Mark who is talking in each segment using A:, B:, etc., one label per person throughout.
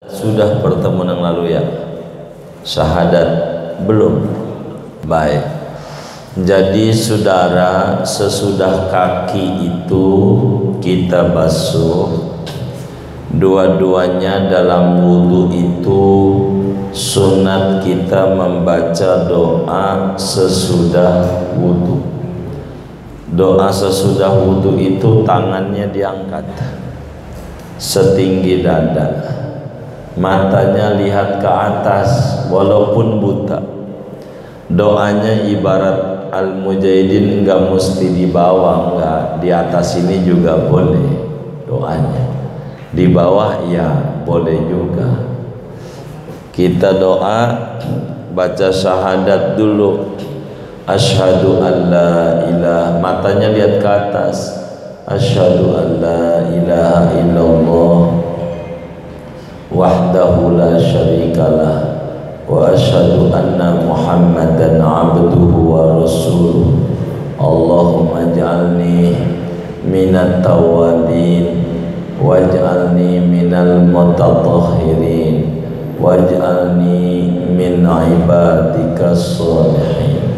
A: Sudah pertemuan yang lalu ya? Syahadat belum? Baik. Jadi saudara, sesudah kaki itu kita basuh, dua-duanya dalam wudhu itu sunat kita membaca doa sesudah wudhu. Doa sesudah wudhu itu tangannya diangkat setinggi dada, matanya lihat ke atas walaupun buta. Doanya ibarat al-mujahidin, enggak mesti di bawah, enggak di atas ini juga boleh doanya, di bawah ya boleh juga. Kita doa baca syahadat dulu, asyhadu an la ilaha, matanya lihat ke atas, asyhadu an la ilaha illallah wahdahu la syarikalah wa asyhadu anna muhammadan abduhu wa rasuluh. Allahumma ij'alni minat tawabin waj'alni minal mutatahhirin waj'alni min ibadika sholihin.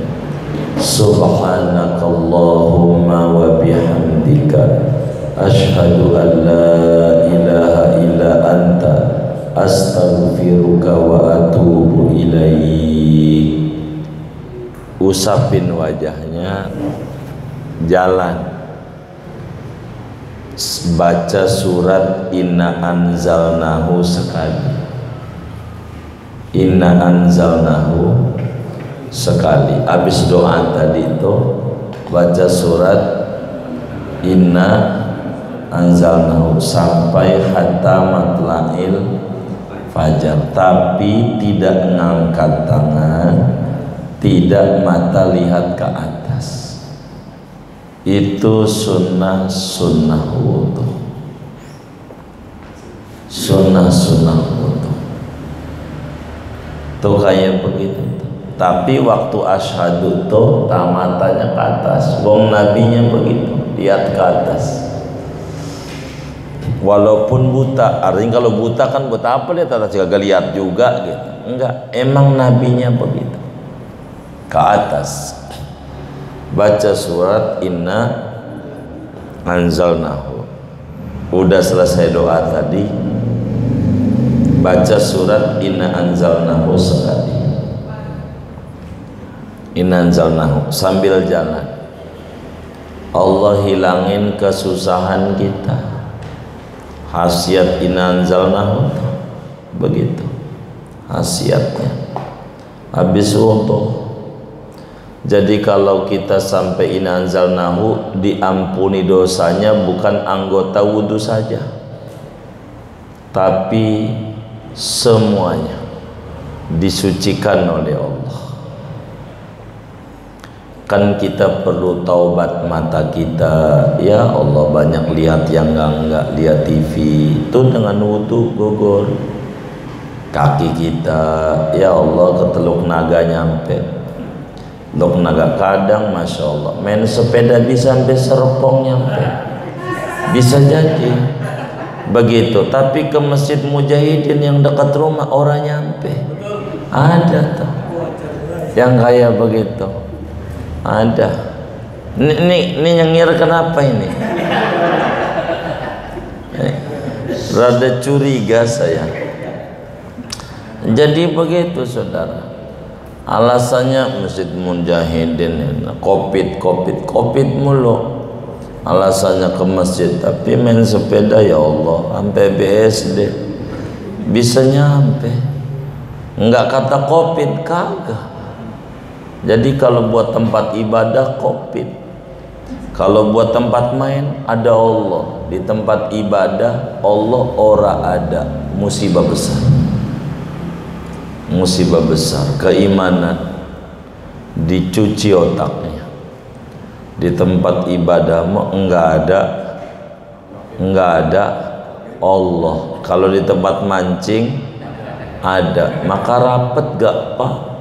A: Subhanakallahumma wa bihamdika asyhadu an la ilaha illa anta astaghfiruka wa atubu ilaik. Usapin wajahnya, jalan, baca surat inna anzalnahu sekali, inna anzalnahu sekali. Habis doa tadi itu baca surat inna anzalnahu sampai hatta matla'il fajar, tapi tidak ngangkat tangan, tidak mata lihat ke atas. Itu sunnah wudhu, sunnah wudhu tuh kayak begitu. Tapi waktu asyhadu tuh matanya ke atas, wong nabinya begitu, lihat ke atas walaupun buta. Artinya kalau buta kan buta apa, lihat atas juga lihat juga gitu. Enggak, emang nabinya begitu, ke atas. Baca surat inna anzalnahu, udah selesai doa tadi, baca surat inna anzalnahu sekali, inna anzalnahu sambil jalan. Allah hilangin kesusahan kita. Khasiat inna anzalnahu begitu khasiatnya. Habis wudu, jadi kalau kita sampai inna anzalnahu diampuni dosanya, bukan anggota wudu saja tapi semuanya disucikan oleh Allah. Kan kita perlu taubat mata kita, ya Allah, banyak lihat yang enggak lihat TV itu dengan wudu gugur. Kaki kita, ya Allah, ke Teluk Naga nyampe, Teluk Naga kadang masya Allah main sepeda bisa sampai Serpong nyampe, bisa jadi begitu. Tapi ke Masjid Mujahidin yang dekat rumah orang nyampe, ada tuh yang kayak begitu. Ada. Ini nyengir kenapa ini? Rada curiga saya. Jadi begitu saudara. Alasannya Masjid Mujahidin covid mulu. Alasannya ke masjid, tapi main sepeda ya Allah sampai BSD bisa nyampe. Enggak kata covid, kagak. Jadi kalau buat tempat ibadah covid, kalau buat tempat main ada Allah, di tempat ibadah Allah ora ada, musibah besar, musibah besar. Keimanan dicuci otaknya. Di tempat ibadah mah enggak ada Allah. Kalau di tempat mancing ada, maka rapet gak apa-apa.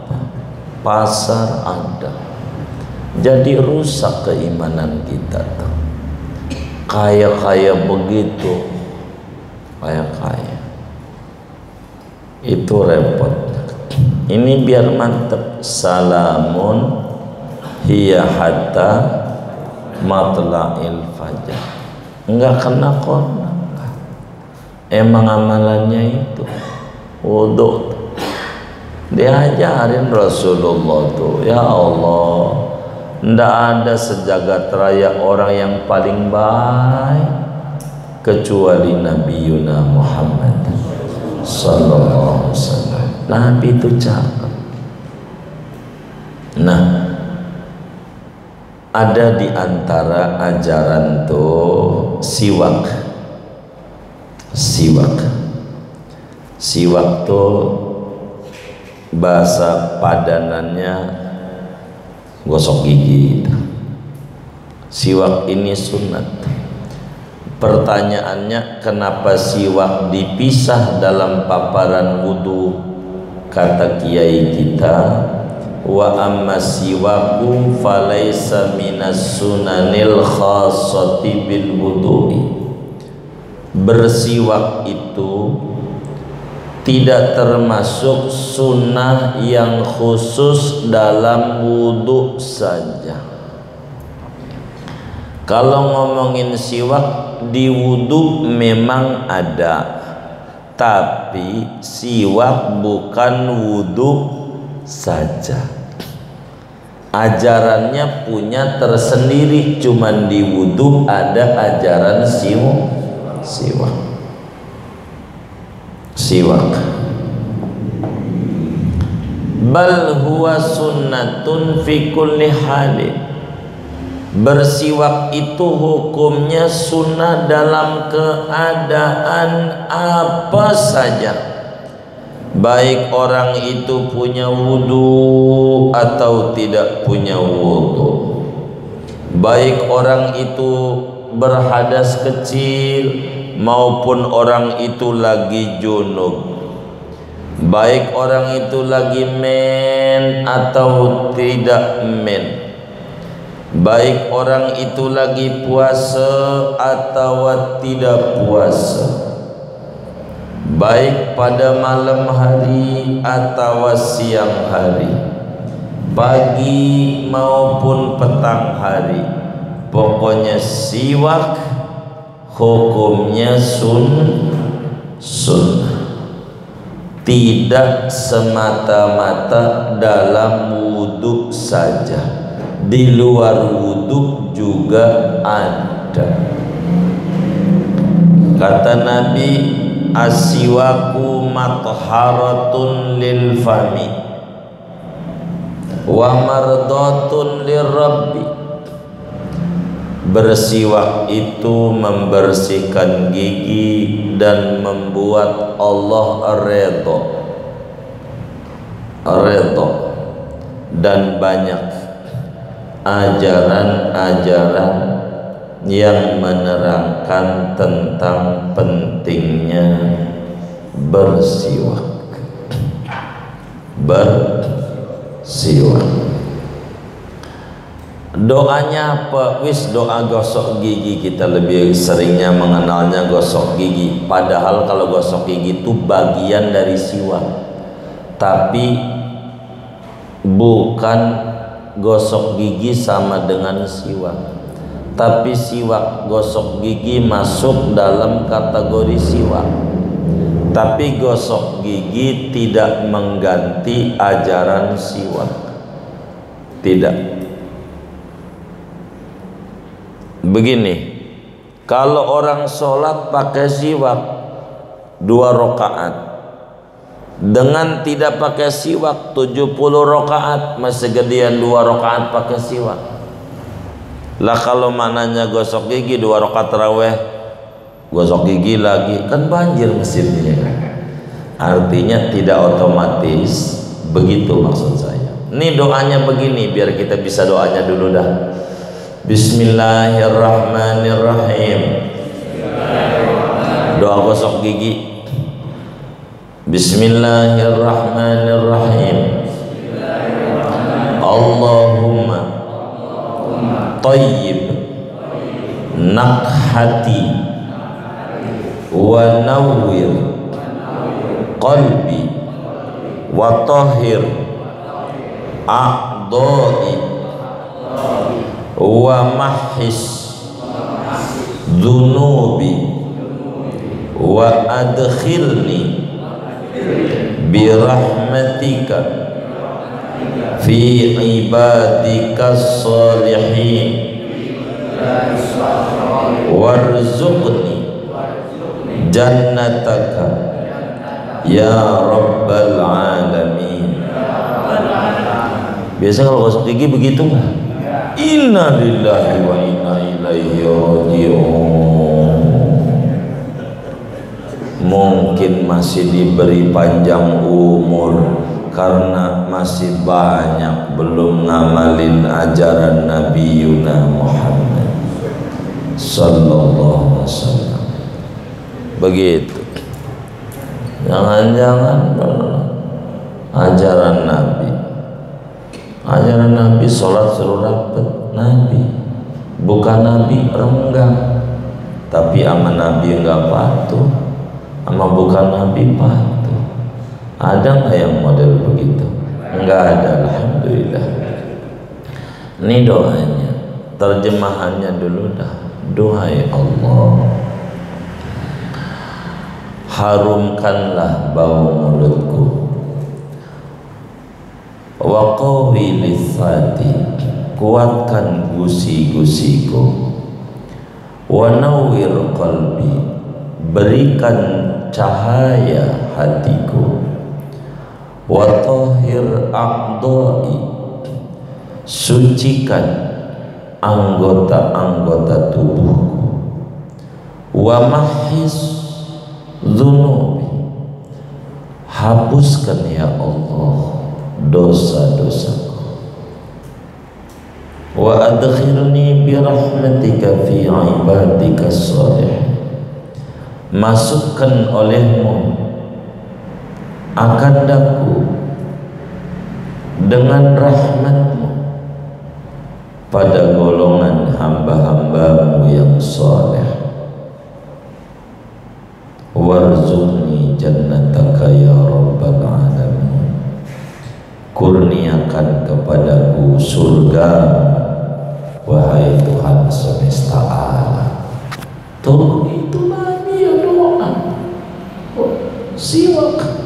A: Pasar ada, jadi rusak keimanan kita tuh. Kaya begitu, kaya Itu repot. Ini biar mantep. Salamun hiya hatta matla'il fajar. Enggak kena kona. Emang amalannya itu wudu. Diajarin Rasulullah tuh, ya Allah, ndak ada sejagat raya orang yang paling baik kecuali Nabi Yuna Muhammad sallallahu alaihi wasallam. Nabi itu cakep. Nah, ada di antara ajaran tuh siwak. Siwak tuh bahasa padanannya gosok gigi. Siwak ini sunat. Pertanyaannya, kenapa siwak dipisah dalam paparan wudu? Kata kiai kita, wa amma siwaku falaisa minas sunanil khassati bil wudu'i. Bersiwak itu tidak termasuk sunnah yang khusus dalam wudhu saja. Kalau ngomongin siwak di wudhu memang ada, tapi siwak bukan wudhu saja. Ajarannya punya tersendiri, cuman di wudhu ada ajaran siwak. Bal huwa sunnatun fi kulli halin. Bersiwak itu hukumnya sunnah dalam keadaan apa saja, baik orang itu punya wudu atau tidak punya wudu, baik orang itu berhadas kecil maupun orang itu lagi junub, baik orang itu lagi men atau tidak men, baik orang itu lagi puasa atau tidak puasa, baik pada malam hari atau siang hari, pagi maupun petang hari, pokoknya siwak hukumnya sunnah. Tidak semata-mata dalam wudhu saja, di luar wudhu juga ada. Kata Nabi, as-siwaku matharatun lil fami wa mardatun lirabbi. Bersiwak itu membersihkan gigi dan membuat Allah redha. Dan banyak ajaran-ajaran yang menerangkan tentang pentingnya bersiwak. Doanya apa? Wis doa gosok gigi, kita lebih seringnya mengenalnya gosok gigi. Padahal kalau gosok gigi itu bagian dari siwak, tapi bukan gosok gigi sama dengan siwak. Tapi siwak gosok gigi masuk dalam kategori siwak. Tapi gosok gigi tidak mengganti ajaran siwak. Tidak. Begini, kalau orang sholat pakai siwak 2 rakaat, dengan tidak pakai siwak 70 rakaat, masih gedean 2 rakaat pakai siwak. Lah kalau mananya gosok gigi 2 rakaat tarawih, gosok gigi lagi, kan banjir masjidnya. Artinya tidak otomatis begitu maksud saya. Ini doanya begini, biar kita bisa doanya dulu dah. Bismillahirrahmanirrahim. Doa gosok gigi. Bismillahirrahmanirrahim. Allahumma tayyib nakhati wa nawwir qalbi wa tahhir a'dha'i wa mahhis dhunubi wa adkhilni bi rahmatika fi ibadika salihin warzuqni jannataka ya rabbal alamin. Biasa kalau gosok gigi begitu nggak? Inna lillahi wa inna ilaihi raji'un. Mungkin masih diberi panjang umur karena masih banyak belum ngamalin ajaran Nabi Yuna Muhammad sallallahu alaihi wasallam. Begitu. Jangan-jangan ajaran Nabi sholat suruh rapet Nabi, bukan Nabi renggang, tapi ama Nabi enggak patuh, ama bukan Nabi patuh. Ada nggak yang model begitu? Enggak ada, alhamdulillah. Ini doanya, terjemahannya dulu dah. Duhai Allah, harumkanlah bau mulutku, wa qawi lisati, kuatkan gusi-gusiku, wa nawwir qalbi, berikan cahaya hatiku, wa tahhir a'dha'i, sucikan anggota-anggota tubuhku, wa mahhis dzunubi, hapuskan ya Allah dosa-dosaku, wa adkhilni bi rahmatika fi ibadika shalih, masukkan olehmu akan daku dengan rahmatmu pada golongan hamba-hambamu yang saleh. Warzuqni jannataka ya rabbal alamin, kurniakan kepadaku surga wahai Tuhan semesta alam. Tuh itulah dia doa. Siwak.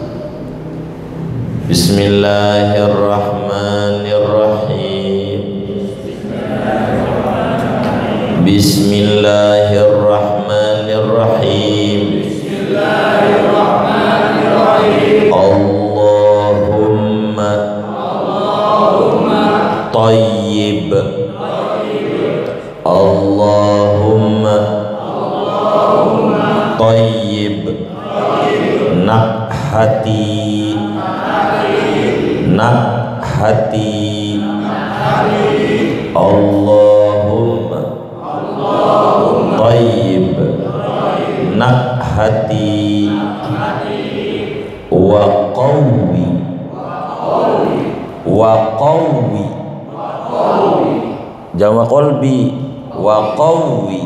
A: Bismillahirrahmanirrahim. Bismillahirrahmanirrahim. Allahumma tayyib, Allahumma tayyib, nakhati, nakhati, Allahumma tayyib, nakhati, wa qawwi, wa qawwi, jama qalbi, wa qawwi,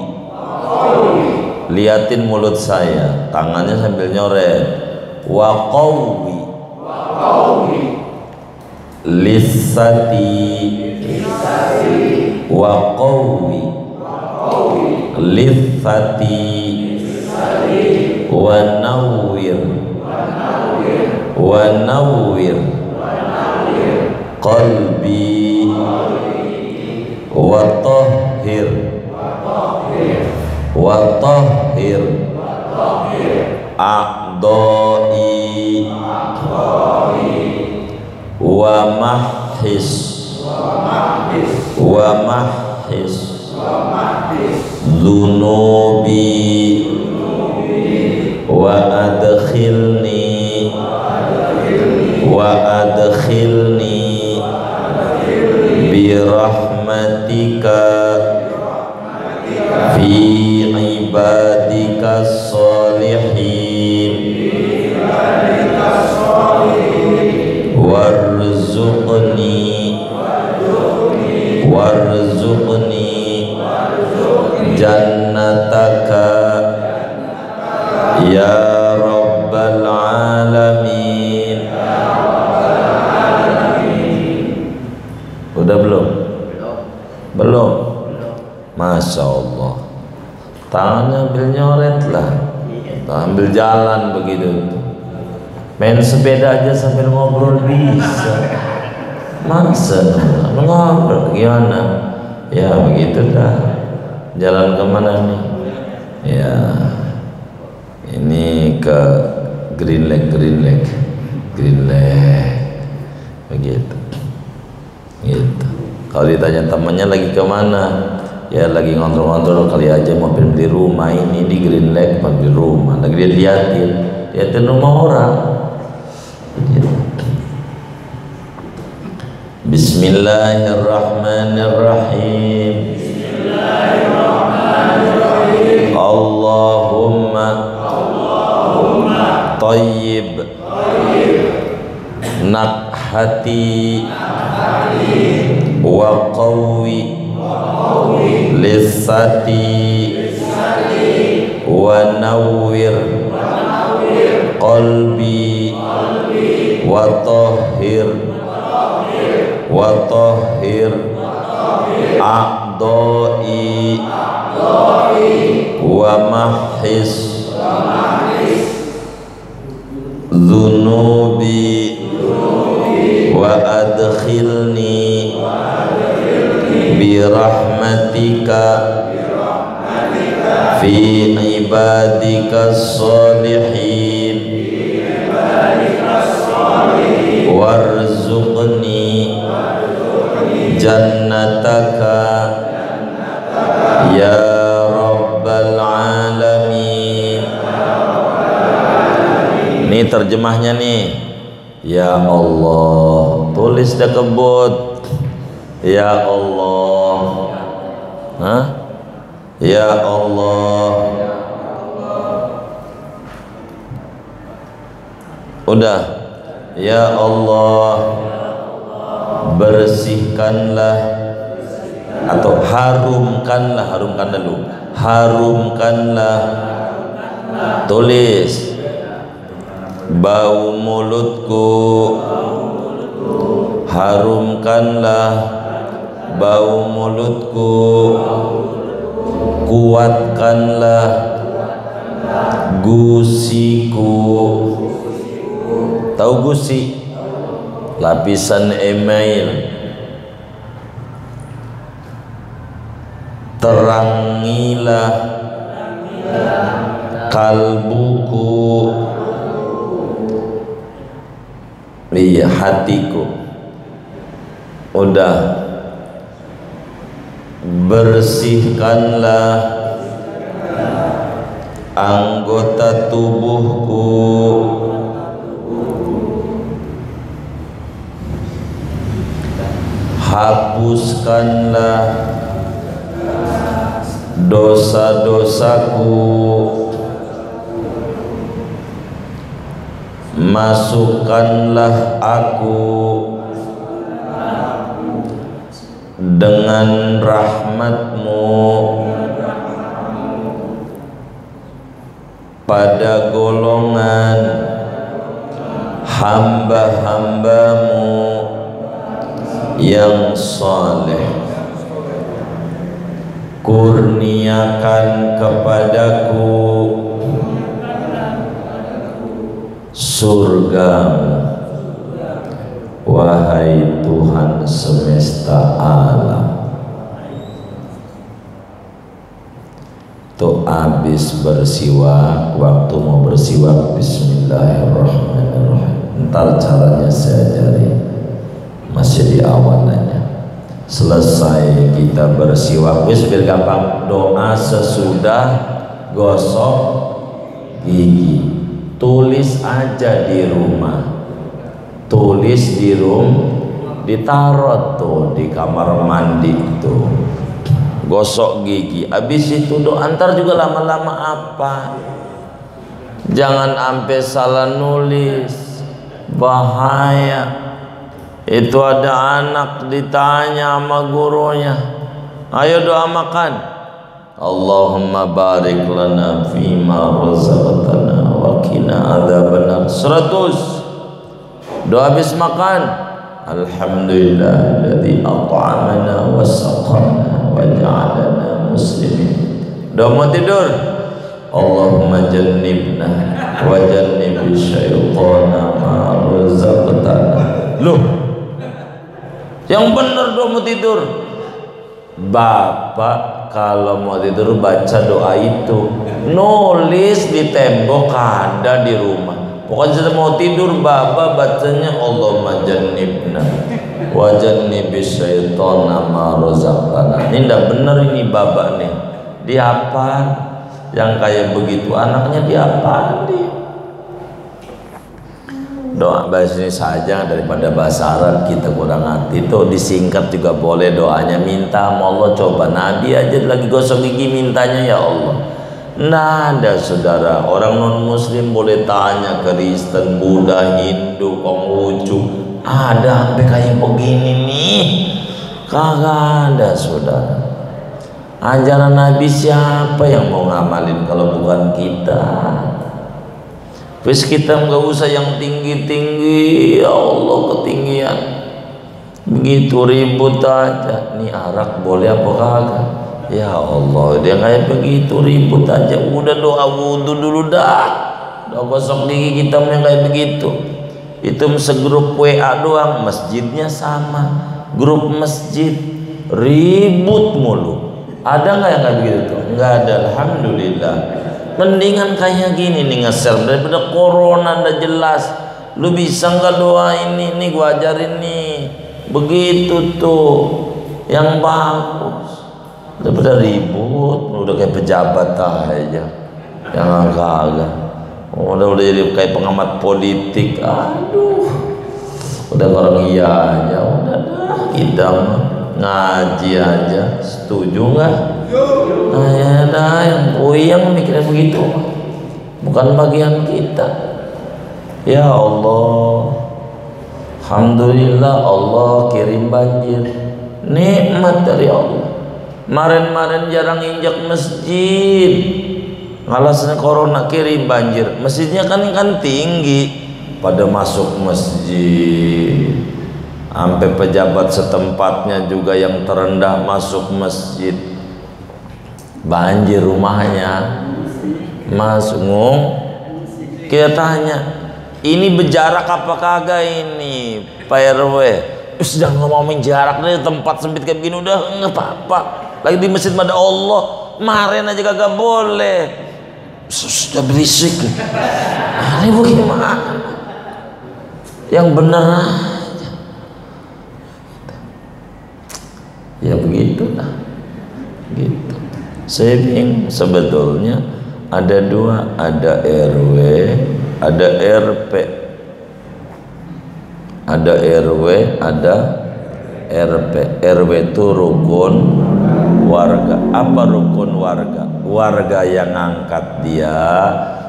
A: liatin mulut saya, tangannya sambil nyoret, wa qawwi, lisati, wa qawwi, lisati, wa nawwir, wa nawwir qalbi, wa tahhir, wa tahhir a'dha'i, wa mahhis, wa mahhis dhunubi, wa adkhilni, wa adkhilni bi rahmatika fi ibadika salihin, warzuqni, warzuqni jannataka ya rabbal alamin. Masya Allah, tangannya ambil nyoret lah, ambil jalan begitu. Main sepeda aja sambil ngobrol bisa. Masa ngobrol gimana? Ya begitu dah. Jalan kemana nih? Ya ini ke Green Lake begitu. Gitu. Kalau ditanya temannya lagi kemana? Ya lagi ngontrol-ngontrol kali aja mau beli rumah ini di Green Lake, mau beli rumah. Lagi liatin rumah orang. Bismillahirrahmanirrahim. Allahumma tayyib nakhati wa qawwi lissati wa nawwir qalbi wa tahhir a'dai wa mahis dhunubi wa adkhilni birahmatika fi ibadika salihin warzuqni jannataka ya rabbal alamin. Ini terjemahnya nih. Ya Allah, tulis dah kebut. Ya Allah. Hah? Ya Allah. Udah. Ya Allah, bersihkanlah atau harumkanlah dulu. Harumkanlah. Tulis. Bau mulutku, harumkanlah bau mulutku, kuatkanlah gusiku. Tahu gusi? Lapisan email. Terangilah kalbuku, iya hatiku. Udah. Bersihkanlah anggota tubuhku, hapuskanlah dosa-dosaku, masukkanlah aku dengan rahmat-Mu pada golongan hamba-hamba-Mu yang saleh. Kurniakan kepadaku surga-Mu, wahai Tuhan semesta alam. Tuh habis bersiwak, waktu mau bersiwak bismillahirrahmanirrahim. Ntar caranya saya ajari, masih di awalnya. Selesai kita bersiwak, wis biar gampang. Doa sesudah gosok gigi. Tulis aja di rumah. Tulis di ditaruh tuh di kamar mandi tuh. Gosok gigi. Habis itu doa. Antar juga lama-lama apa? Jangan sampai salah nulis. Bahaya. Itu ada anak ditanya sama gurunya, ayo doa makan. Allahumma barik lana fima razaqtana wa qina adzabannar. 100. Doa habis makan, alhamdulillahilladzi at'amana wa saqana waj'alna muslimin. Udah mau tidur? Allahumma jannibna wa jannibish syaitana ma razaqtana. Loh, yang bener dong mau tidur. Bapak kalau mau tidur baca doa itu, nulis di tembok ada di rumah. Pokoknya sudah mau tidur bapak bacanya Allahumma jannibna wa jannibish syaitana ma razaqtana. Ini ndak bener ini bapak nih. Dihafal. Yang kayak begitu anaknya dihafal dia. Doa bahasa ini saja daripada bahasa Arab kita kurang hati. Itu disingkat juga boleh doanya. Minta sama Allah, coba Nabi aja lagi gosok gigi mintanya ya Allah. Nah ada saudara, orang non muslim boleh tanya Kristen, Buddha, Hindu, Konghucu, ada sampai kayak begini nih. Kagak ada saudara. Ajaran Nabi siapa yang mau ngamalin kalau bukan kita? Wis kita nggak usah yang tinggi-tinggi, ya Allah ketinggian. Begitu ribut aja, nih arak boleh apa kagak? Ya Allah, dia kayak begitu ribut aja. Udah doa wudu dulu dah. Doa gosok gigi kita yang kayak begitu. Itu segrup WA doang, masjidnya sama. Grup masjid ribut mulu. Ada nggak yang kayak begitu tuh? Nggak ada, alhamdulillah. Mendingan kayak gini nih nge-share daripada corona udah jelas. Lu bisa nggak doa ini? Nih gua ajarin nih. Begitu tuh yang bagus. Daripada ribut, udah kayak pejabat aja. Yang agak-agak. Udah jadi kayak pengamat politik. Aduh. Udah orang iya aja, udah dah. Kita mah ngaji aja, setuju nggak? Nah ya dah, yang puyeng mikirnya begitu, bukan bagian kita. Ya Allah, alhamdulillah Allah kirim banjir, nikmat dari Allah. Kemarin jarang injak masjid, alasannya corona kirim banjir. Masjidnya kan tinggi, pada masuk masjid. Sampai pejabat setempatnya juga yang terendah masuk masjid, banjir rumahnya. Mas Ngung, kita tanya, ini berjarak apa kagak ini Pak RW? Sudah ngomongin jarak deh, tempat sempit kayak begini udah nggak apa-apa. Lagi di masjid pada Allah, kemarin aja kagak boleh. Sudah berisik. Ini bagaimana? Yang benar. Ya begitulah, gitu. Saya bingung sebetulnya ada dua, ada RW, ada RP, ada RW, ada RP. RW itu rukun warga. Apa rukun warga? Warga yang angkat dia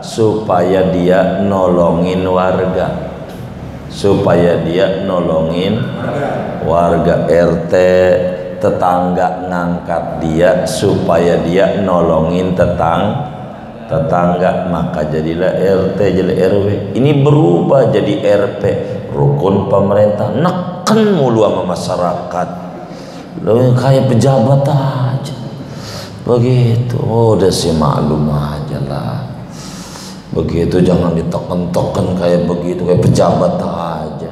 A: supaya dia nolongin warga, supaya dia nolongin warga. RT tetangga ngangkat dia supaya dia nolongin tetangga, maka jadilah RT, jadi RW. Ini berubah jadi RP, rukun pemerintah. Neken mulu sama masyarakat, lo kayak pejabat aja begitu. Udah sih maklum aja lah begitu, jangan diteken-teken kayak begitu, kayak pejabat aja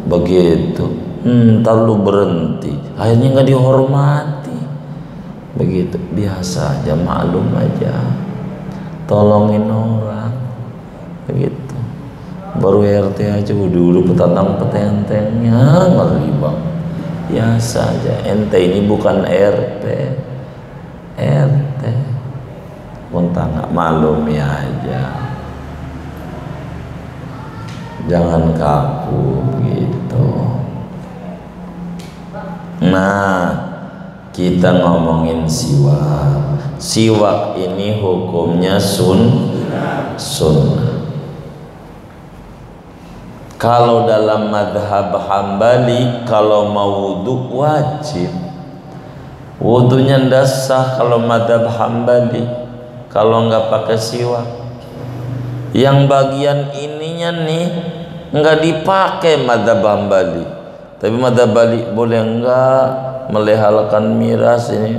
A: begitu. Ntar lu berhenti, akhirnya nggak dihormati. Begitu, biasa aja, maklum aja, tolongin orang begitu. Baru RT aja udah petantang petentengnya, ngeri banget. Biasa aja, ente ini bukan RT, RT pun tak maklumi aja, jangan kaku gitu. Nah, kita ngomongin siwak. Siwak ini hukumnya sunnah. Kalau dalam madhab Hambali, kalau mau wudhu wajib. Wudhunya ndak sah kalau madhab Hambali kalau nggak pakai siwak. Yang bagian ininya nih nggak dipakai madhab Hambali. Tapi madhab Bali boleh enggak melehalkan miras ini.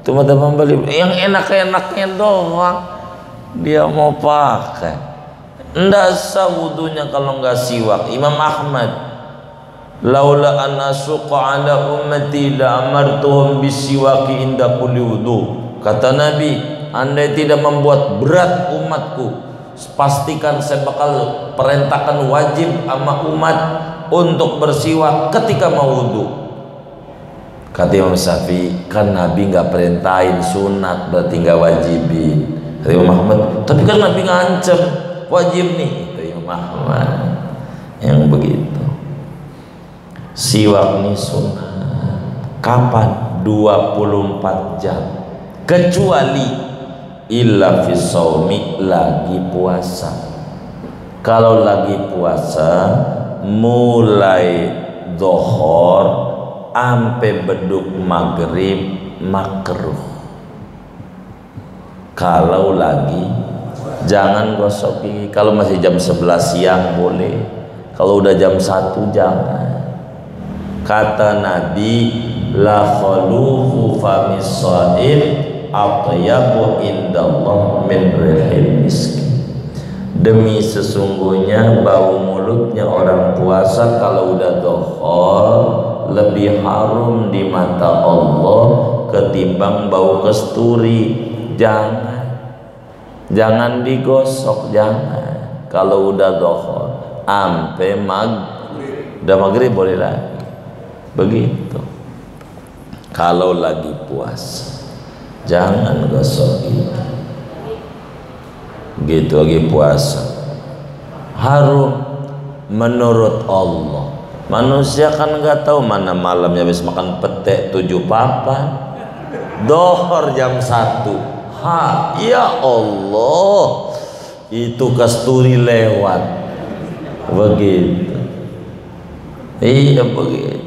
A: Itu mata pembeli yang enak-enaknya doang dia mau pakai. Ndak sah wudunya kalau nggak siwak. Imam Ahmad, laula an asuqa ala ummati la amartuhum bisiwaki inda kulli wudu. Kata Nabi, andai tidak membuat berat umatku, pastikan saya bakal perintahkan wajib sama umat untuk bersiwak ketika mau wudu. Kata Imam Syafi'i, kan Nabi nggak perintahin sunat, berarti nggak wajibin. Kata Imam Ahmad, tapi kan Nabi ngancem wajib nih. Kata Imam Ahmad yang begitu. Siwak ini sunat. Kapan? 24 jam. Kecuali illa fi shaumi, lagi puasa. Kalau lagi puasa mulai zuhur sampai beduk maghrib makruh. Kalau lagi, jangan gosok gigi. Kalau masih jam 11 siang boleh, kalau udah jam 1 jangan. Kata Nabi, la khalufu famis shaim atyabu indallah min rihil misk. Demi sesungguhnya bau mulutnya orang puasa kalau udah zuhur lebih harum di mata Allah ketimbang bau kasturi. Jangan digosok, jangan. Kalau udah zuhur sampai udah maghrib boleh lagi. Begitu. Kalau lagi puasa jangan gosok itu. Gitu lagi puasa harum menurut Allah. Manusia kan nggak tahu mana malamnya habis makan petek 7 papan, dohor jam 1. Ya Allah, itu kasturi lewat. Begitu. Iya begitu.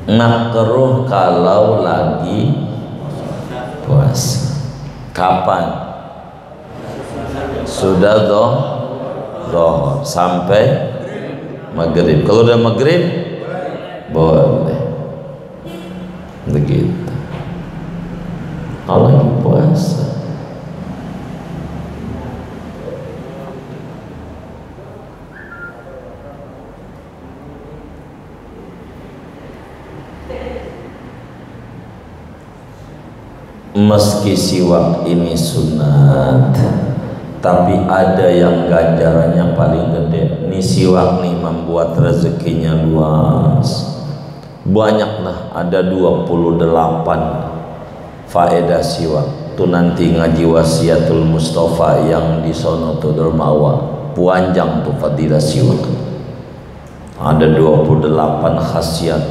A: Makruh kalau lagi puasa. Kapan? Sudah zuhur sampai maghrib. Kalau udah maghrib boleh. Begitu. Kalau lagi puasa. Meski siwak ini sunat, tapi ada yang ganjarannya paling gede. Ini siwak nih membuat rezekinya luas. Banyaklah, ada 28 faedah siwak. Itu nanti ngaji wasiatul Mustafa yang di sono tuh dermawa. Panjang tuh fadilah siwak. Ada 28 khasiat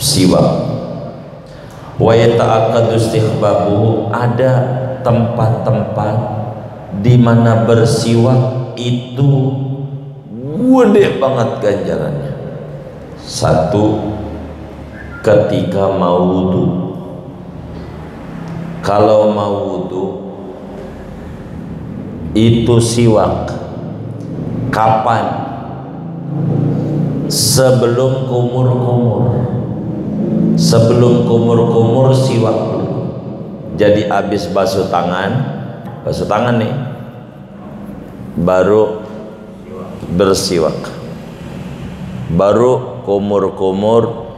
A: siwak. Wa yata'akkadu istihbabuhu, ada tempat-tempat di mana bersiwak itu gede banget ganjarannya. Satu, ketika mau wudu. Kalau mau wudu itu siwak. Kapan? Sebelum kumur-kumur. Sebelum kumur-kumur siwak dulu. Jadi habis basuh tangan nih, baru bersiwak, baru kumur-kumur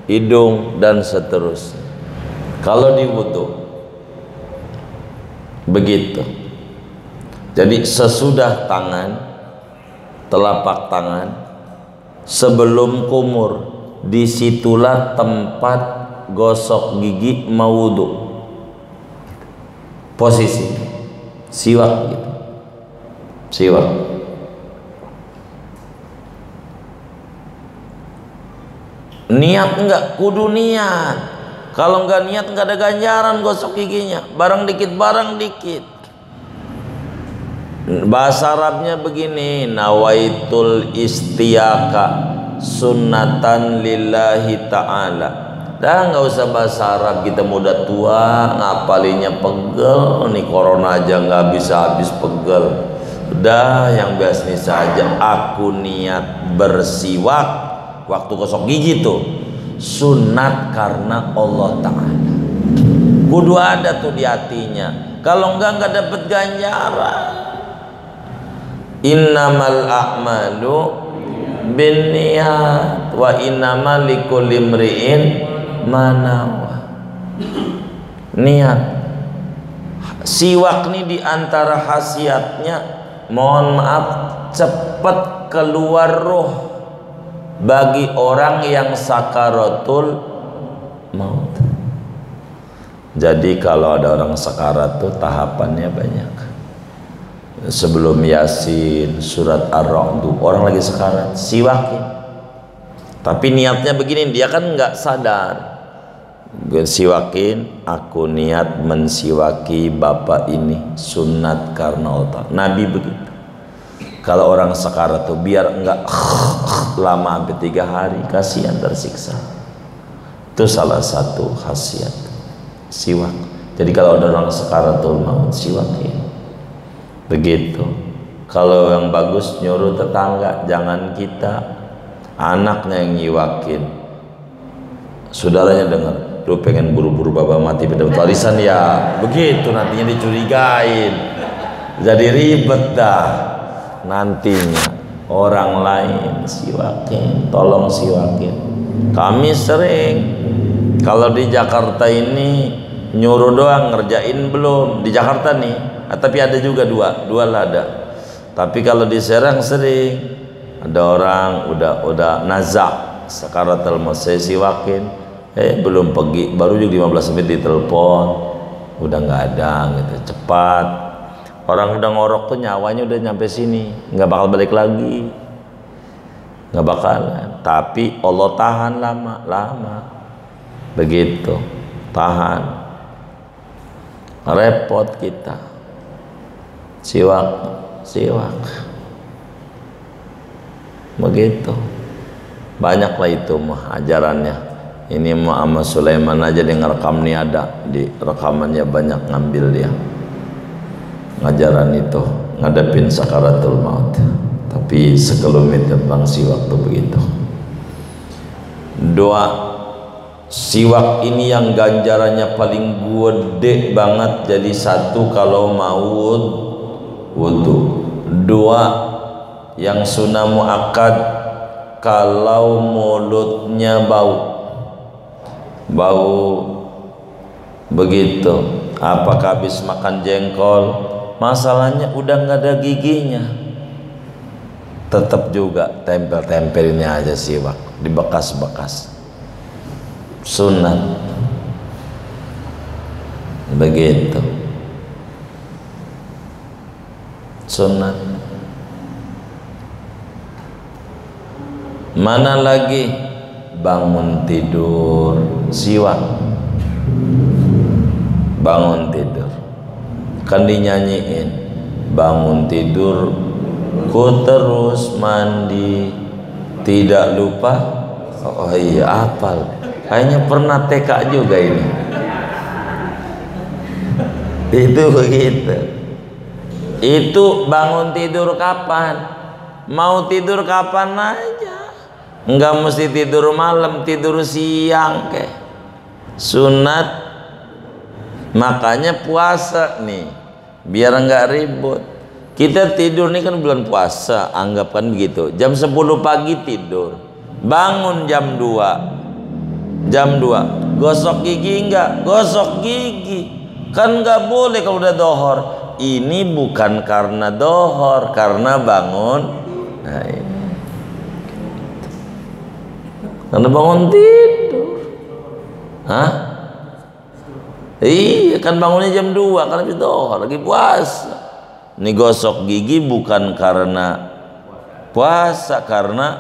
A: hidung dan seterusnya. Kalau di wudu begitu. Jadi sesudah tangan, telapak tangan, sebelum kumur, disitulah tempat gosok gigi mau wudu. Posisi siwak gitu. Siwak. Niat enggak? Kudu niat. Kalau enggak niat enggak ada ganjaran gosok giginya. Barang dikit. Bahasa Arabnya begini, nawaitul istiyaka sunnatan lillahi ta'ala. Dah nggak usah bahasa Arab, kita muda tua ngapalinya pegel. Nih corona aja nggak bisa habis pegel. Udah yang biasa saja. Aku niat bersiwak waktu gosok gigi tuh sunat karena Allah Ta'ala. Kudu ada tuh di hatinya. Kalau enggak dapat ganjaran. Innamal a'malu binniyat wa innamal likulli imri'in ma nawa. Niat. Siwak ini diantara khasiatnya, mohon maaf, cepat keluar roh bagi orang yang sakaratul maut. Jadi kalau ada orang sakarat tuh tahapannya banyak. Sebelum Yasin, surat Ar-Ra'd, orang lagi sekarat, siwakin. Tapi niatnya begini, dia kan nggak sadar. Siwakin, aku niat mensiwaki bapak ini sunat karena Allah. Nabi begitu. Kalau orang sekarat tuh biar enggak lama sampai 3 hari, kasihan tersiksa. Itu salah satu khasiat siwak. Jadi kalau ada orang sakaratul maut, siwakin. Begitu. Kalau yang bagus nyuruh tetangga, jangan kita, anaknya yang nyiwakin. Saudaranya dengar, lu pengen buru-buru bapak mati pada warisan ya, begitu nantinya dicurigain, jadi ribet dah nantinya. Orang lain siwakin, tolong siwakin. Kami sering kalau di Jakarta ini nyuruh doang, ngerjain belum di Jakarta nih. Tapi ada juga dua lah ada. Tapi kalau di Serang sering ada orang udah nazak sakaratul maut, saya siwakin, belum pergi, baru juga 15 menit ditelepon, udah nggak ada gitu. Cepat, orang udah ngorok tuh nyawanya udah nyampe sini, nggak bakal balik lagi, nggak bakalan. Tapi Allah tahan lama begitu, tahan, repot kita. Siwak begitu. Banyaklah itu mah ajarannya. Ini Muhammad Sulaiman aja yang ngerekam nih, ada di rekamannya banyak, ngambil dia ngajaran itu ngadepin sakaratul maut. Tapi sekelumit tentang siwak tuh begitu. Doa siwak ini yang ganjarannya paling gede banget. Jadi satu kalau mau wudu, dua yang sunnah muakkad kalau mulutnya bau begitu. Apakah habis makan jengkol, masalahnya udah nggak ada giginya, tetap juga tempel-tempelnya aja siwak di bekas-bekas, sunat begitu. Sunat. Mana lagi? Bangun tidur siwak. Bangun tidur kan dinyanyiin, bangun tidur ku terus mandi tidak lupa. Oh iya, hafal, kayaknya pernah TK juga ini. Itu begitu. Itu bangun tidur kapan? Mau tidur kapan aja, nggak mesti tidur malam, tidur siang kek sunat. Makanya puasa nih biar nggak ribut. Kita tidur nih kan bulan puasa, anggapkan begitu, jam 10 pagi tidur, bangun jam 2, gosok gigi nggak? Gosok gigi kan nggak boleh kalau udah dohor. Ini bukan karena dohor, karena bangun. Nah, ini karena bangun tidur. Hah? Iya kan bangunnya jam 2 karena habis dohor, lagi puasa. Ini gosok gigi bukan karena puasa, karena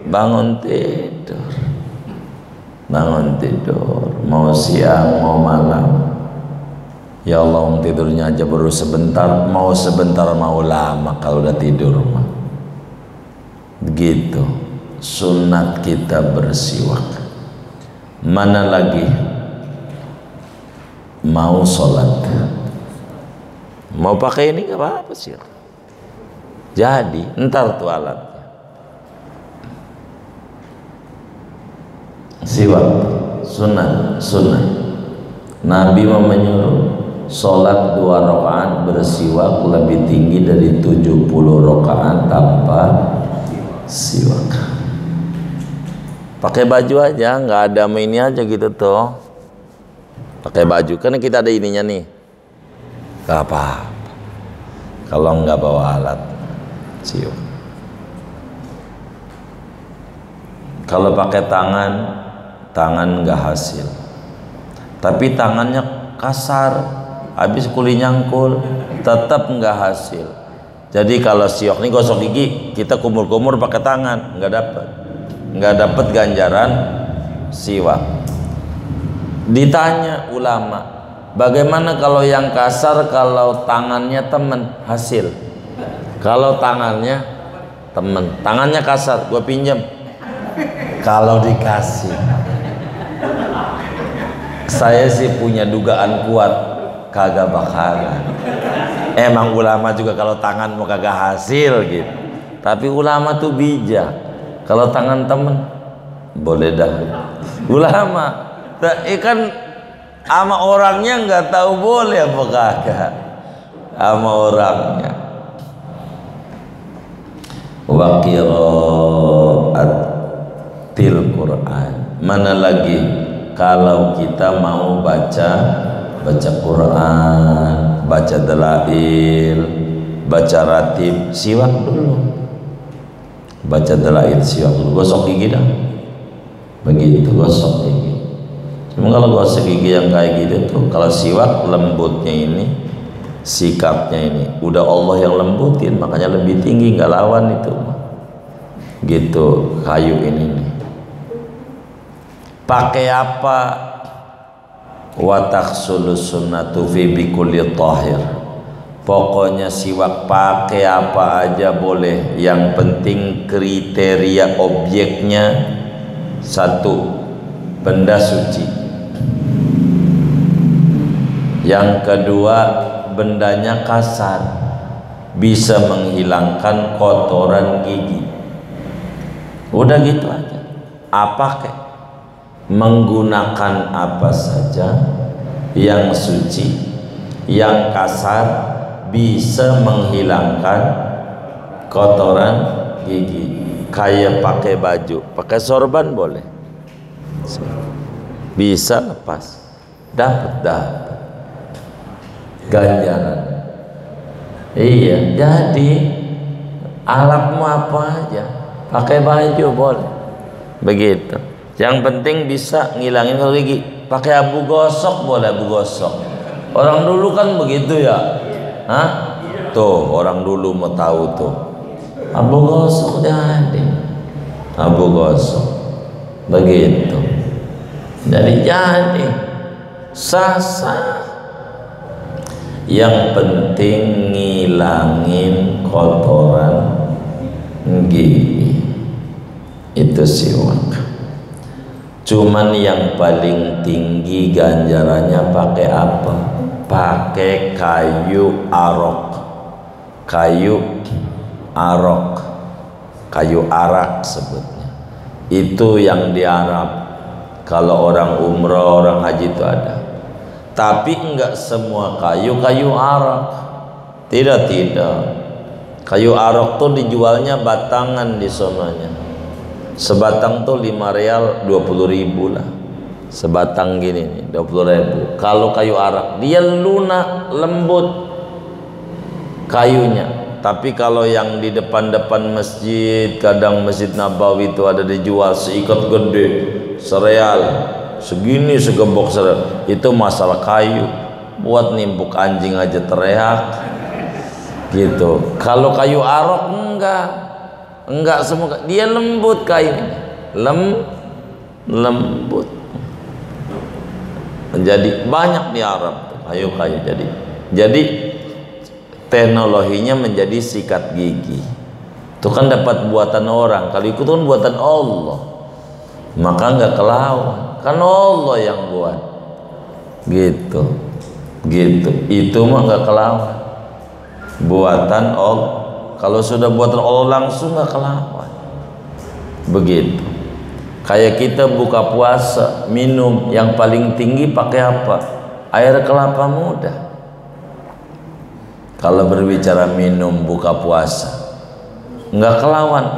A: bangun tidur. Bangun tidur, mau siang mau malam. Ya Allah, tidurnya aja baru sebentar, mau lama kalau udah tidur mah. Begitu sunat kita bersiwak. Mana lagi? Mau sholat, mau pakai ini gak apa-apa sih, Jadi ntar tuh alatnya. Siwak sunnah. Nabi menyuruh sholat 2 rakaat bersiwak lebih tinggi dari 70 rakaat tanpa siwak. Pakai baju aja, nggak ada ini aja gitu tuh. Pakai baju, karena kita ada ininya nih. Gak apa-apa. Kalau nggak bawa alat siwak. Kalau pakai tangan nggak hasil. Tapi tangannya kasar, habis kuli nyangkul, tetap nggak hasil. Jadi kalau siwak ini gosok gigi, kita kumur-kumur pakai tangan, nggak dapat ganjaran siwak. Ditanya ulama, bagaimana kalau yang kasar, kalau tangannya temen hasil? Kalau tangannya temen, tangannya kasar, gue pinjam. Kalau dikasih, saya sih punya dugaan kuat, kagak bakalan. Emang ulama juga kalau tangan mau kagak hasil gitu. Tapi ulama tuh bijak. Kalau tangan temen, boleh dah. Ulama, kan sama orangnya nggak tahu boleh apa kagak. Sama orangnya. Wa qiraatil Quran. Mana lagi kalau kita mau baca Quran, baca dalail, baca ratib, siwak dulu. Baca dalail, siwak dulu, gosok gigi dah. Begitu gosok gigi. Cuma kalau gosok gigi yang kayak gitu tuh, kalau siwak lembutnya ini, sikapnya ini udah Allah yang lembutin, makanya lebih tinggi, nggak lawan itu gitu. Kayu ini nih pakai apa? Wa takhsulu sunnatu fi bikulli tahir. Pokoknya siwak pakai apa aja boleh, yang penting kriteria objeknya satu, benda suci. Yang kedua, bendanya kasar, bisa menghilangkan kotoran gigi. Udah gitu aja. Apa kek? Menggunakan apa saja yang suci, yang kasar, bisa menghilangkan kotoran gigi. Kayak pakai baju, pakai sorban boleh, bisa lepas, dapat ganjaran. Iya, jadi alatmu apa aja, pakai baju boleh, begitu. Yang penting bisa ngilangin kotoran gigi. Pakai abu gosok boleh, abu gosok. Orang dulu kan begitu ya. Hah? Tuh orang dulu mau tahu tuh. Abu gosok jadi. Abu gosok. Begitu. Jadi sah-sah. Yang penting ngilangin kotoran gigi. Itu siwak. Cuman yang paling tinggi ganjarannya pakai apa? Pakai kayu arok. Kayu arak sebutnya. Itu yang di Arab. Kalau orang umroh, orang haji itu ada. Tapi enggak semua kayu arak. Tidak. Kayu arok tuh dijualnya batangan di sononya. Sebatang tuh 5 real, 20.000 lah. Sebatang gini nih, 20.000. Kalau kayu arak, dia lunak, lembut kayunya. Tapi kalau yang di depan masjid, kadang Masjid Nabawi itu ada dijual seikat gede, sereal, segini segembok sereal. Itu masalah kayu, buat nimpuk anjing aja teriak gitu. Kalau kayu arok enggak semua, dia lembut kayunya, lembut. Menjadi banyak di Arab kayu-kayu. Jadi teknologinya menjadi sikat gigi. Itu kan dapat buatan orang. Kalau itu kan buatan Allah, maka nggak kelawan. Kan Allah yang buat. Gitu. Itu mah nggak kelawan. Buatan Allah. Kalau sudah buatan Allah langsung nggak kelawan. Begitu. Kayak kita buka puasa, minum yang paling tinggi pakai apa? Air kelapa muda. Kalau berbicara minum buka puasa, nggak kelawan.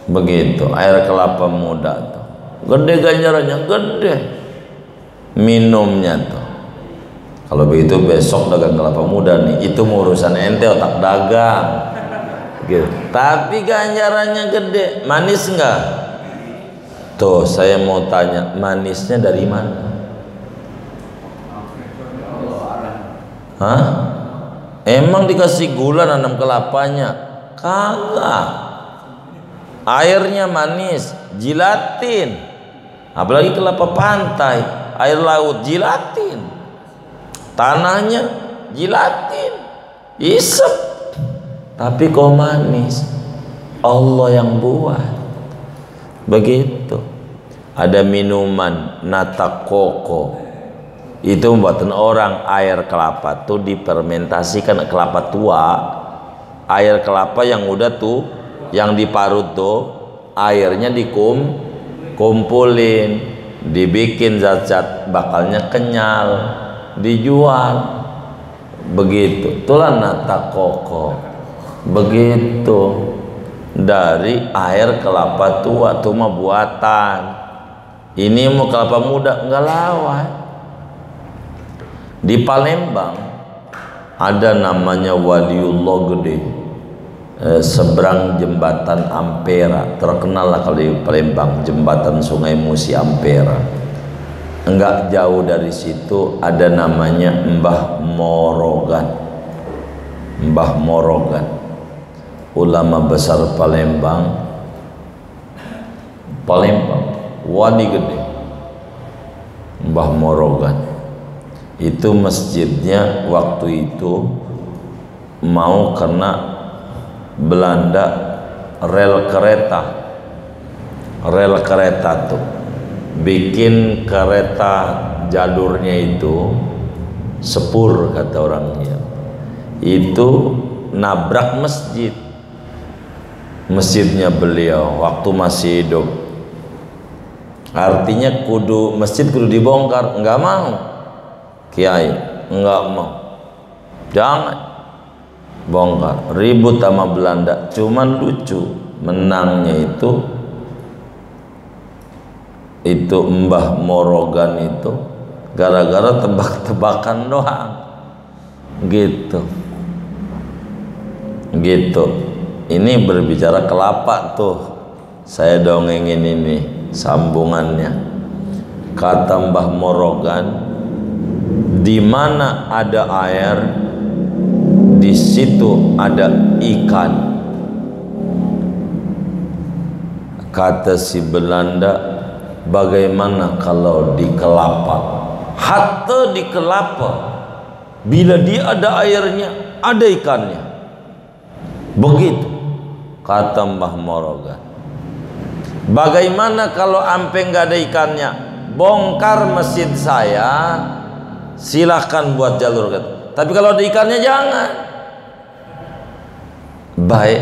A: Begitu, air kelapa muda tuh. Gede ganjarannya, gede. Minumnya tuh. Kalau begitu besok dagang kelapa muda nih, itu urusan ente, otak dagang. Gitu. Tapi ganjarannya gede, manis enggak? Tuh saya mau tanya, manisnya dari mana? Hah? Emang dikasih gula nanam kelapanya? Kagak. Airnya manis, jilatin. Apalagi kelapa pantai, air laut jilatin. Tanahnya jilatin, isep, tapi kok manis. Allah yang buat. Begitu. Ada minuman nata koko, itu buatan orang. Air kelapa tuh difermentasikan, kelapa tua, air kelapa yang udah tuh, yang diparut tuh, airnya dikumpulin, dibikin zat-zat bakalnya kenyal, dijual. Begitu. Itulah nata koko. Begitu. Dari air kelapa tua tuh mah buatan. Ini mau kelapa muda nggak lawan. Di Palembang ada namanya Waliullah Gede, seberang jembatan Ampera, terkenal lah kalau di Palembang, jembatan Sungai Musi Ampera. Enggak jauh dari situ ada namanya Mbah Morogan. Mbah Morogan, ulama besar Palembang, wali gede. Mbah Morogan itu masjidnya waktu itu mau kena Belanda rel kereta tuh, bikin kereta jalurnya itu sepur kata orangnya, itu nabrak masjidnya beliau waktu masih hidup. Artinya masjid kudu dibongkar, enggak mau kiai, enggak mau, jangan bongkar, ribut sama Belanda. Cuman lucu, menangnya itu Mbah Morogan itu gara-gara tebak-tebakan doang. Gitu. Ini berbicara kelapa tuh, saya dongengin ini sambungannya. Kata Mbah Morogan, di mana ada air, di situ ada ikan. Kata si Belanda, bagaimana kalau di kelapa? Hatta di kelapa, bila dia ada airnya, ada ikannya. Begitu kata Mbah Morogan. Bagaimana kalau ampe nggak ada ikannya? Bongkar masjid saya, silahkan buat jalur. Tapi kalau ada ikannya jangan. Baik.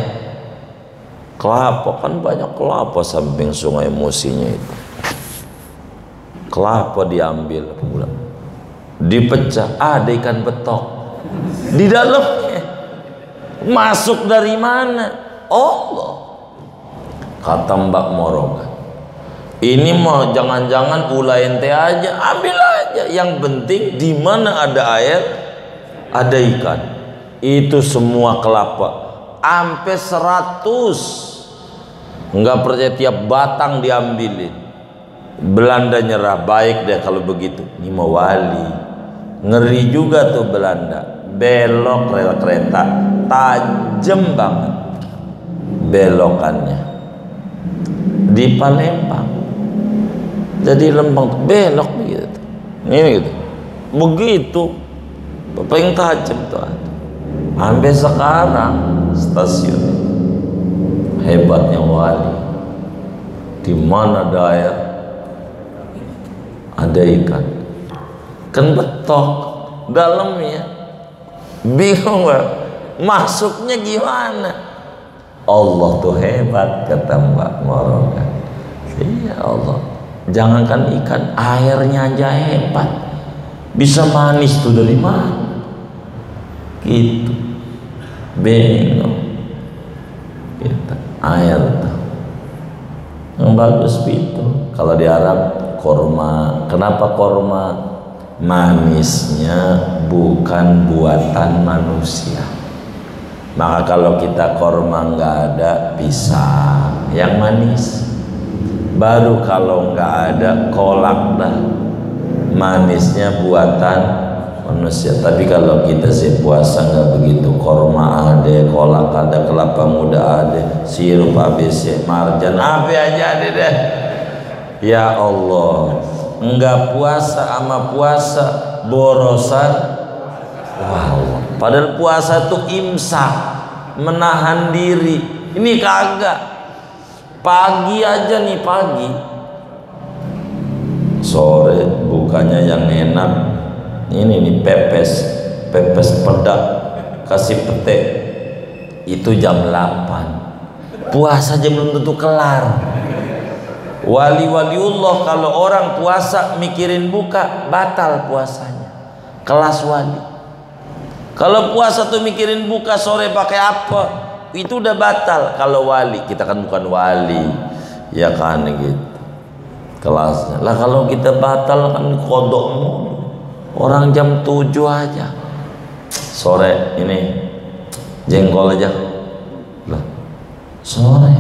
A: Kelapa kan banyak kelapa samping Sungai Musinya itu. Kelapa diambil, dipecah, ada ikan betok di dalamnya. Masuk dari mana? Allah. Kata Mbak Morogan, ini mau jangan-jangan ulah ente aja, ambil aja. Yang penting di mana ada air, ada ikan. Itu semua kelapa, sampai 100. Enggak percaya tiap batang diambilin. Belanda nyerah. Baik deh kalau begitu. Ini mau wali. Ngeri juga tuh Belanda. Belok rel kereta, tajam banget belokannya. Di Palembang jadi Lembang belok begitu. Ini gitu. Begitu paling tajam tuh. Sampai sekarang stasiun. Hebatnya wali. Di mana ada air, ada ikan. Kan betok dalamnya. Bingung gak? masuknya gimana? Allah tuh hebat, kata Mbak Moroka. Iya Allah, jangankan ikan, airnya aja hebat, bisa manis tuh dari mana? Gitu, bingung kita. Air tuh yang bagus itu. Kalau di Arab korma. Kenapa korma? Manisnya bukan buatan manusia. Maka kalau kita korma nggak ada, pisang yang manis. Baru kalau nggak ada, kolak dah, manisnya buatan manusia. Tapi kalau kita sih puasa nggak begitu, korma ada, kolak ada, kelapa muda ada, sirup ABC, marjan apa aja ada deh. Ya Allah, enggak puasa sama puasa borosan. Wow, padahal puasa tuh imsak, menahan diri. Ini kagak. Pagi aja nih, pagi, sore bukannya yang enak. Ini nih pepes pedak, kasih pete. Itu jam 8. Puasa aja belum tentu kelar. Wali-waliullah kalau orang puasa mikirin buka, batal puasanya. Kelas wali. Kalau puasa tuh mikirin buka sore pakai apa, itu udah batal. Kalau wali, kita kan bukan wali, ya kan gitu kelasnya. Lah kalau kita batal kan kodok mulu. Orang jam 7 aja sore ini jengkol aja. Lah sore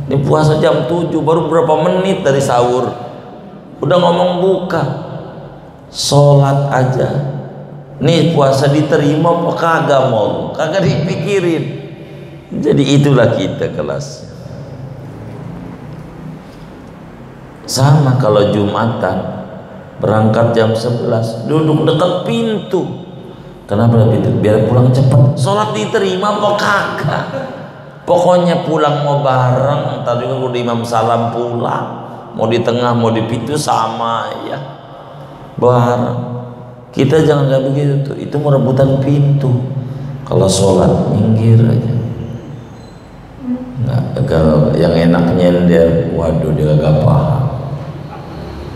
A: ini puasa jam 7, baru berapa menit dari sahur udah ngomong buka. Sholat aja nih, puasa diterima apa kagak, mau kagak dipikirin. Jadi itulah kita kelasnya. Sama kalau Jumatan, berangkat jam 11, duduk dekat pintu. Kenapa pintu? Biar pulang cepat. Sholat diterima apa kagak? Pokoknya pulang mau bareng. Tadi kan udah imam salam pulang, mau di tengah mau di pintu sama ya, bareng. Kita jangan kayak begitu tuh, itu merebutan pintu. Kalau sholat minggir aja. Nggak, kalau yang enak nyender, waduh dia gak paham.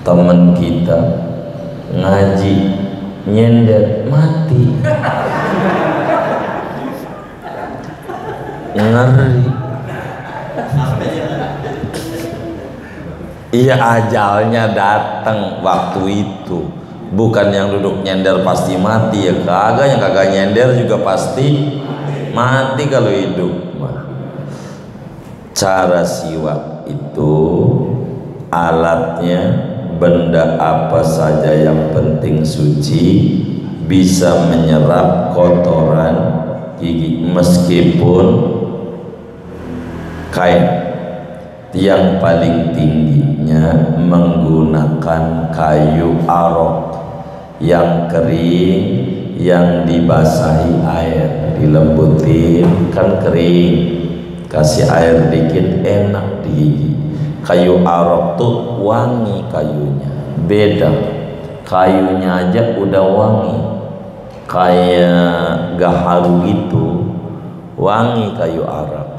A: Temen kita ngaji nyender mati. Ngeri. Iya, ajalnya datang waktu itu. Bukan yang duduk nyender pasti mati, ya kagak. Yang kagak nyender juga pasti mati kalau hidup. Cara siwak itu alatnya, benda apa saja yang penting suci, bisa menyerap kotoran gigi, meskipun kain. Yang paling tingginya menggunakan kayu arok yang kering, yang dibasahi air, dilembutin kan kering, kasih air dikit enak di gigi. Kayu arok tuh wangi kayunya, beda. Kayunya aja udah wangi, kayak gaharu gitu, wangi kayu arak.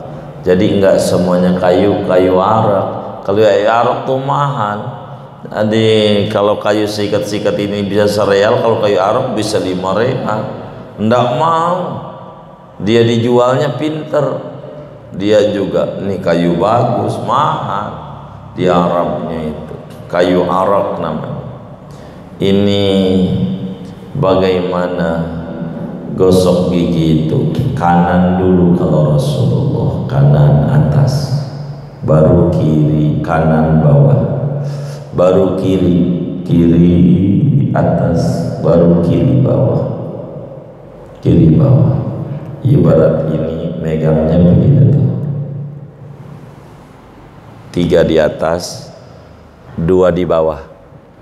A: Jadi enggak semuanya kayu arak. Kalau kayu arak tuh mahal. Jadi kalau kayu sikat-sikat ini bisa sereal, kalau kayu arak bisa 5 real. Enggak mau. Dia dijualnya pinter. Dia juga nih kayu bagus, mahal di Arabnya itu. Kayu arak namanya. Ini bagaimana gosok gigi itu? Kanan dulu kalau Rasulullah, kanan atas, baru kiri, kanan bawah, baru kiri atas, baru kiri bawah, kiri bawah. Ibarat ini megangnya begitu, 3 di atas, 2 di bawah,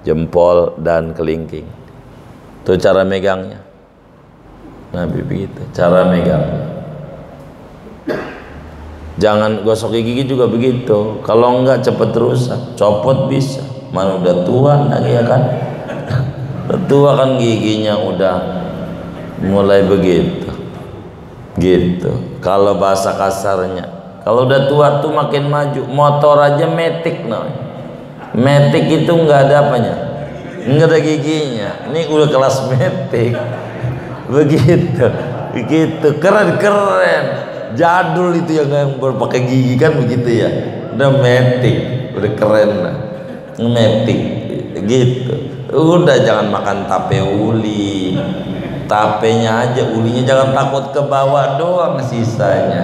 A: jempol dan kelingking. Itu cara megangnya. Nabi begitu cara megang. Jangan gosok gigi juga begitu. Kalau enggak cepet rusak, copot bisa. Mana udah tua lagi ya kan? Udah tua kan giginya udah mulai begitu. gitu. Kalau bahasa kasarnya, kalau udah tua tuh makin maju. Motor aja metik namanya. Metik itu nggak ada apanya, nggak ada giginya. Ini udah kelas metik. Begitu, begitu keren. Jadul itu yang berpakai gigi kan begitu ya. Udah metik, udah keren lah. Metik gitu. Udah jangan makan tape uli. Tapenya aja, ulinya jangan takut ke bawah doang sisanya.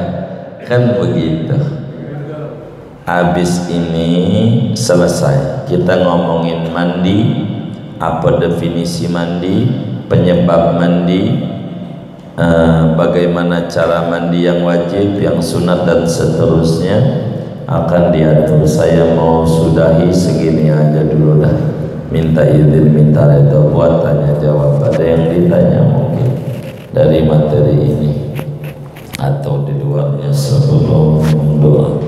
A: Kan begitu. Habis ini selesai. Kita ngomongin mandi, apa definisi mandi, penyebab mandi, bagaimana cara mandi yang wajib, yang sunat dan seterusnya akan diatur. Saya mau sudahi segini aja dulu dah. Minta izin, minta redha buat tanya jawab. Ada yang ditanya mungkin dari materi ini atau di luarnya sebelum doa.